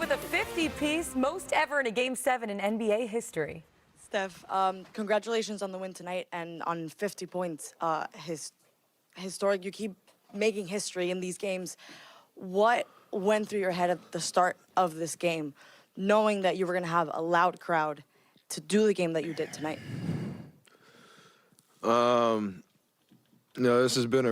with a 50-piece, most ever in a Game 7 in NBA history. Steph, congratulations on the win tonight and on 50 points. Historic, you keep making history in these games. What went through your head at the start of this game, knowing that you were going to have a loud crowd to do the game that you did tonight? This has been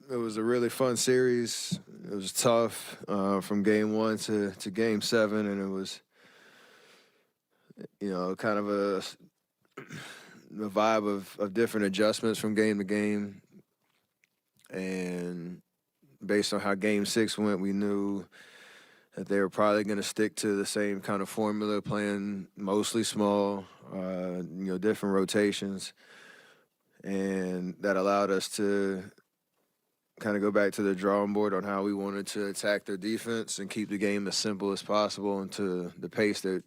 it was a really fun series. It was tough from game 1 to game 7, and it was, kind of a vibe of different adjustments from game to game. And based on how game 6 went, we knew that they were probably going to stick to the same kind of formula, playing mostly small, different rotations. And that allowed us to kind of go back to the drawing board on how we wanted to attack their defense and keep the game as simple as possible and to the pace that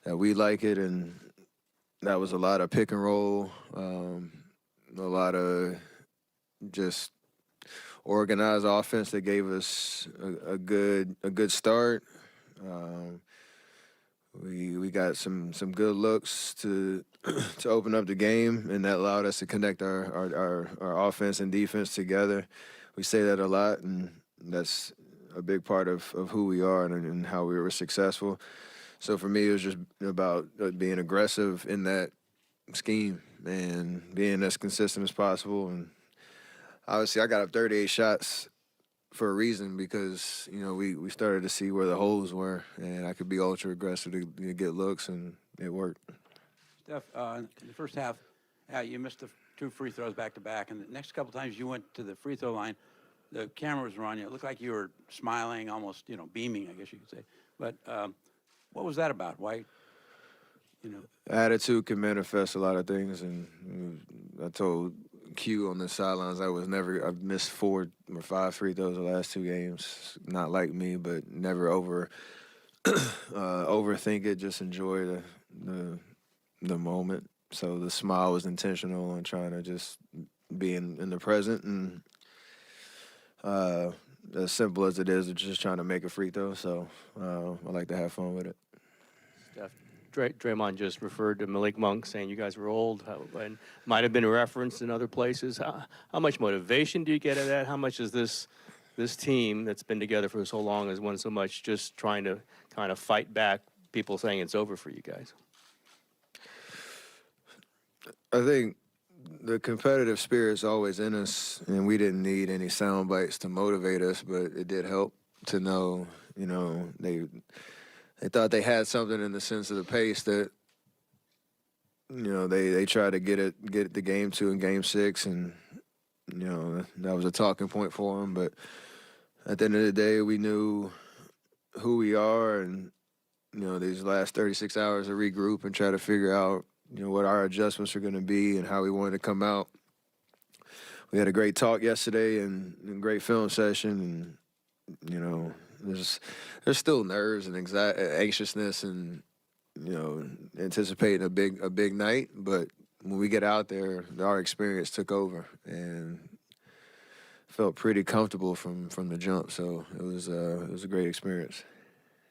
we like it. And that was a lot of pick and roll, a lot of just organized offense that gave us a good start. We got some good looks to open up the game, and that allowed us to connect our offense and defense together. We say that a lot, and that's a big part of who we are and how we were successful. So for me, it was just about being aggressive in that scheme and being as consistent as possible. And obviously, I got up 38 shots for a reason because, we started to see where the holes were, and I could be ultra aggressive to get looks, and it worked. Steph, in the first half, you missed the 2 free throws back to back, and the next couple times you went to the free throw line, the cameras were on you. It looked like you were smiling, almost, beaming, I guess you could say. But what was that about? Why, Attitude can manifest a lot of things, and I told Q on the sidelines I've missed 4 or 5 free throws the last 2 games. Not like me, but never overthink it. Just enjoy the moment. So the smile was intentional and trying to just be in the present, and as simple as it is, just trying to make a free throw. So I like to have fun with it. Steph, Draymond just referred to Malik Monk, saying you guys were old, and might have been referenced in other places. How much motivation do you get out of that? How much is this team that's been together for so long has won so much just trying to kind of fight back people saying it's over for you guys? I think the competitive spirit's always in us, and we didn't need any sound bites to motivate us, but it did help to know, they thought they had something in the sense of the pace that, they tried to get the game to in game 6, and, that was a talking point for them. But at the end of the day, we knew who we are, and, these last 36 hours to regroup and try to figure out, what our adjustments are going to be and how we wanted to come out. We had a great talk yesterday and a great film session, and, there's still nerves and anxiousness and, anticipating a big night. But when we get out there, our experience took over and felt pretty comfortable from the jump. So it was a great experience.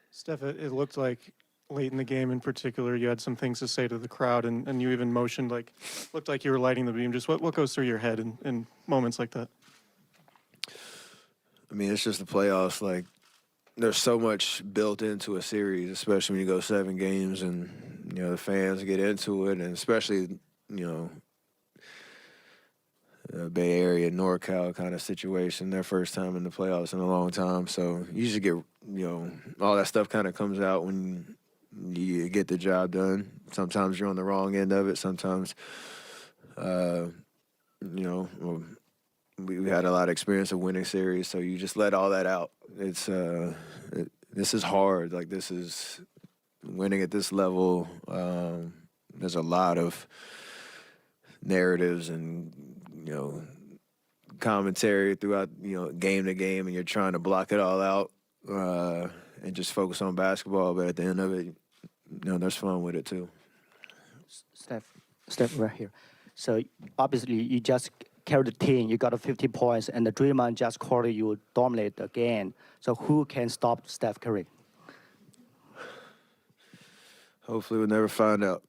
Steph, it looked like late in the game in particular, you had some things to say to the crowd, and you even motioned looked like you were lighting the beam. Just what goes through your head in moments like that? I mean, it's just the playoffs. Like, there's so much built into a series, especially when you go 7 games and, the fans get into it, and especially, Bay Area, NorCal kind of situation, their first time in the playoffs in a long time. So you just get, all that stuff kind of comes out when you get the job done. Sometimes you're on the wrong end of it. Sometimes, we had a lot of experience of winning series, so you just let all that out. It's this is hard. Like, this is winning at this level. There's a lot of narratives and commentary throughout game to game, and you're trying to block it all out and just focus on basketball. But at the end of it, there's fun with it too. Steph, right here. So obviously you just carried the team. You got 50 points, and the Draymond just called you dominate again. So who can stop Steph Curry? Hopefully, we'll never find out.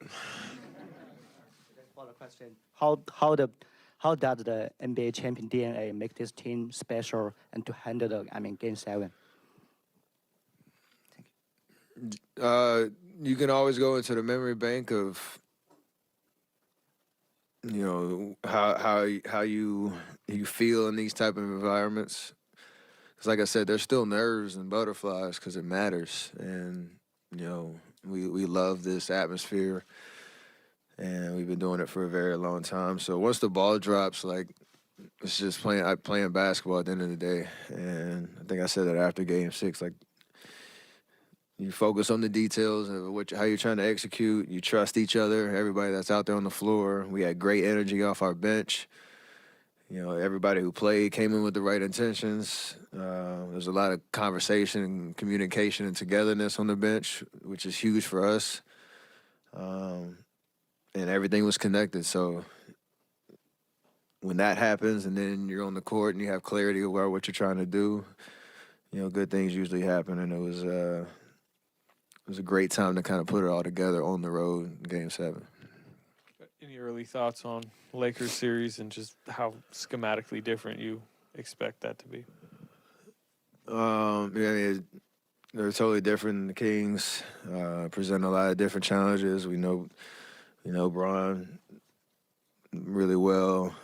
Follow question. How does the NBA champion DNA make this team special and to handle Game 7? You can always go into the memory bank of, how you feel in these type of environments. Because like I said, there's still nerves and butterflies because it matters, and we love this atmosphere, and we've been doing it for a very long time. So once the ball drops, like, it's just playing basketball at the end of the day. And I think I said that after Game 6, like, you focus on the details of how you're trying to execute. You trust each other, everybody that's out there on the floor. We had great energy off our bench. Everybody who played came in with the right intentions. There's a lot of conversation and communication and togetherness on the bench, which is huge for us. And everything was connected. So when that happens and then you're on the court and you have clarity about what you're trying to do, good things usually happen. And it was a great time to kind of put it all together on the road in Game 7. Any early thoughts on Lakers series and just how schematically different you expect that to be? They're totally different than the Kings. Present a lot of different challenges. We know Bron really well.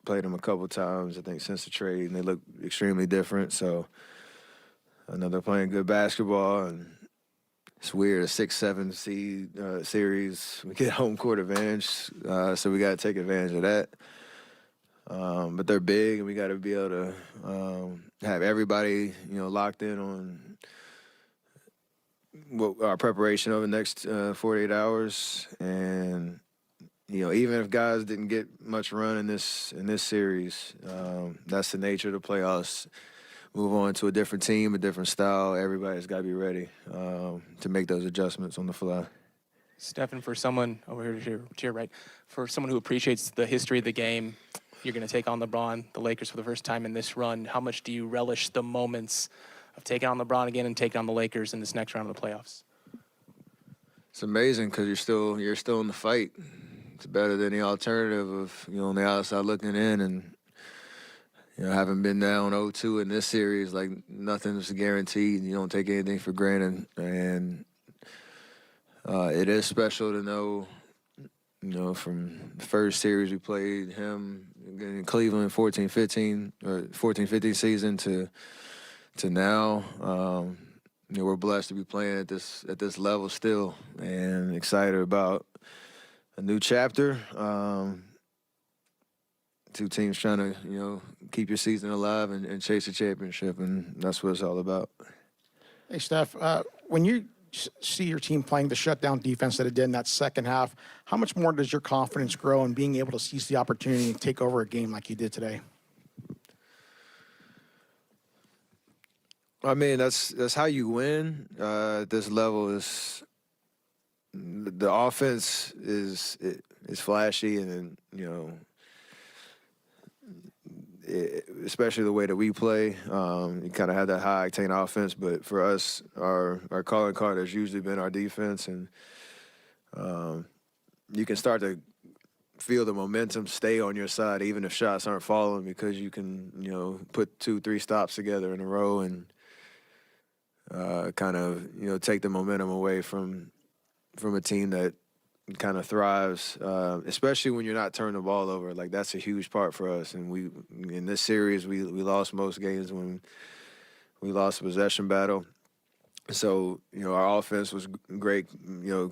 Played him a couple times, I think, since the trade, and they look extremely different. So I know they're playing good basketball, and it's weird, a 6-7 seed series. We get home court advantage, so we got to take advantage of that. But they're big, and we got to be able to have everybody, locked in on our preparation over the next 48 hours. And even if guys didn't get much run in this series, that's the nature of the playoffs. Move on to a different team, a different style. Everybody's got to be ready to make those adjustments on the fly. Stephen, for someone over here to your right, for someone who appreciates the history of the game, you're going to take on LeBron, the Lakers, for the first time in this run. How much do you relish the moments of taking on LeBron again and taking on the Lakers in this next round of the playoffs? It's amazing because you're still in the fight. It's better than the alternative of on the outside looking in, and having been down 0-2 in this series, like, nothing's guaranteed. You don't take anything for granted, and it is special to know, from the first series we played him in Cleveland, 14-15 or 14-15 season to now. We're blessed to be playing at this level still, and excited about a new chapter. Two teams trying to, keep your season alive and chase a championship, and that's what it's all about. Hey, Steph, when you see your team playing the shutdown defense that it did in that second half, how much more does your confidence grow in being able to seize the opportunity and take over a game like you did today? I mean, that's how you win at this level. Is the offense is flashy, and especially the way that we play. You kind of have that high octane offense, but for us, our calling card has usually been our defense, and you can start to feel the momentum stay on your side even if shots aren't falling, because you can put 2-3 stops together in a row and kind of take the momentum away from a team that kind of thrives, especially when you're not turning the ball over. Like, that's a huge part for us. And in this series, we lost most games when we lost the possession battle. So, our offense was great,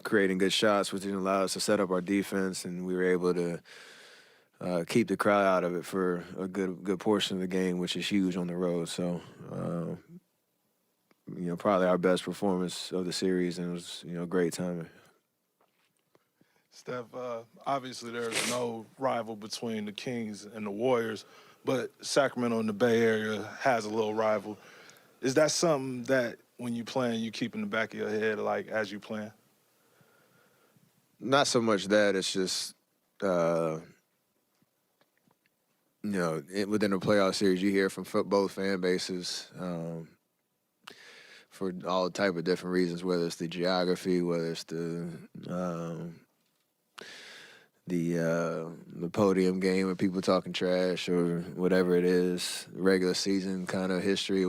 creating good shots, which didn't allow us to set up our defense, and we were able to keep the crowd out of it for a good portion of the game, which is huge on the road. So, probably our best performance of the series, and it was, great timing. Steph, obviously there's no rival between the Kings and the Warriors, but Sacramento in the Bay Area has a little rival. Is that something that when you playing, you keep in the back of your head, like, as you playing? Not so much that. It's just, within the playoff series, you hear from both fan bases. for all type of different reasons, whether it's the geography, whether it's the podium game where people talking trash or whatever it is, regular season kind of history.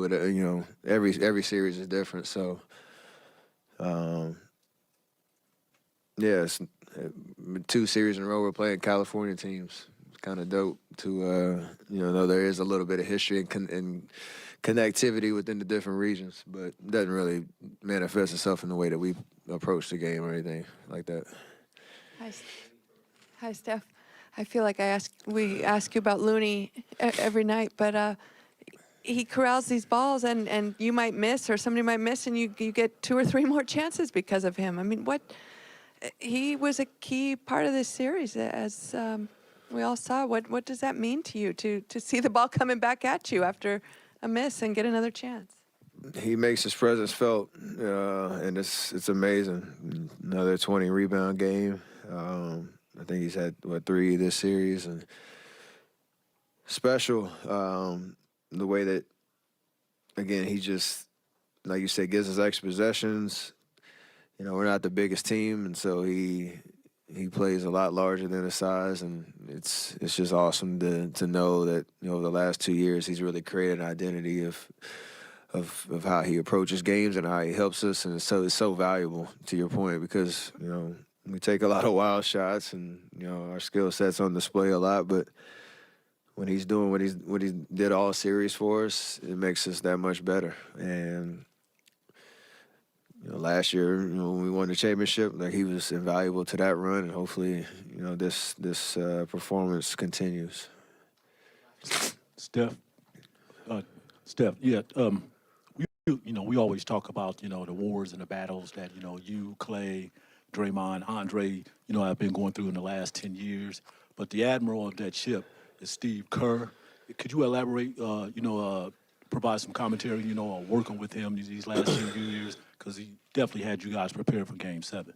Every series is different. So, yeah, it's 2 series in a row we're playing California teams. It's kind of dope to know there is a little bit of history and connectivity within the different regions, but it doesn't really manifest itself in the way that we approach the game or anything like that. Hi, Steph. I feel like we ask you about Looney every night, but he corrals these balls, and you might miss, or somebody might miss, and you get 2 or 3 more chances because of him. I mean, he was a key part of this series, as we all saw. What does that mean to you to see the ball coming back at you after a miss and get another chance? He makes his presence felt, and it's amazing. Another 20 rebound game. I think he's had 3 this series, and special the way that, again, he just, like you said, gives us extra possessions. We're not the biggest team, and so he plays a lot larger than his size, and it's just awesome to know that over the last 2 years he's really created an identity of how he approaches games and how he helps us, and it's so valuable, to your point, because we take a lot of wild shots, and our skill set's on display a lot. But when he's doing what he did all series for us, it makes us that much better. And last year, when we won the championship, he was invaluable to that run, and hopefully, this performance continues. Steph, yeah. We always talk about the wars and the battles that you, Clay, Draymond, Andre, have been going through in the last 10 years. But the admiral of that ship is Steve Kerr. Could you elaborate, provide some commentary, on working with him these last few years? Because he definitely had you guys prepared for Game 7.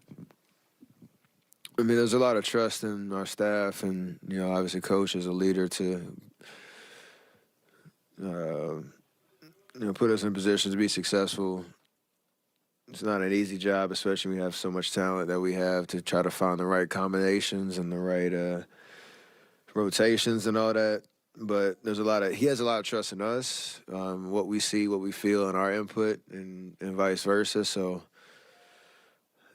I mean, there's a lot of trust in our staff, and, obviously Coach is a leader to, put us in positions to be successful. It's not an easy job, especially when we have so much talent that we have, to try to find the right combinations and the right rotations and all that. But he has a lot of trust in us, what we see, what we feel, and our input, and vice versa. So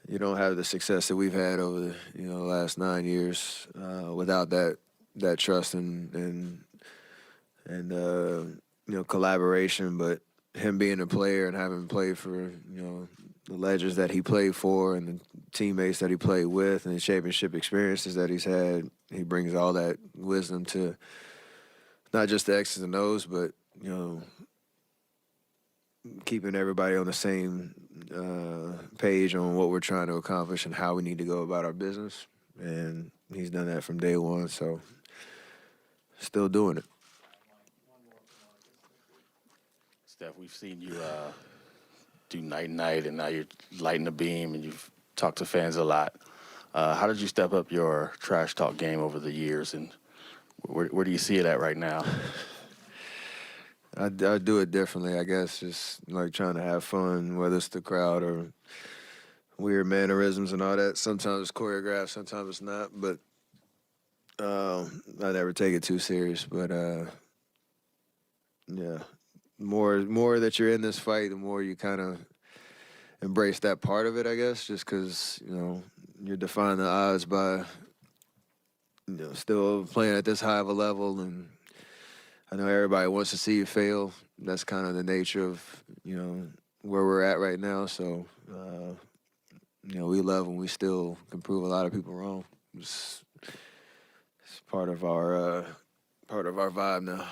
you don't have the success that we've had over the last 9 years without that trust and collaboration. But him being a player and having played for the legends that he played for and the teammates that he played with and the championship experiences that he's had, he brings all that wisdom to not just the X's and O's, but keeping everybody on the same page on what we're trying to accomplish and how we need to go about our business. And he's done that from day one, so still doing it. Steph, we've seen you do night and night, and now you're lighting the beam, and you've talked to fans a lot. How did you step up your trash talk game over the years, and where do you see it at right now? I do it differently, I guess, just like trying to have fun, whether it's the crowd or weird mannerisms and all that. Sometimes it's choreographed, sometimes it's not, but I never take it too serious. But yeah, more that you're in this fight, the more you kind of embrace that part of it, I guess, just because, you're defying the odds by, still playing at this high of a level. And I know everybody wants to see you fail. That's kind of the nature of, where we're at right now. So, we love when we still can prove a lot of people wrong. It's part of our vibe now.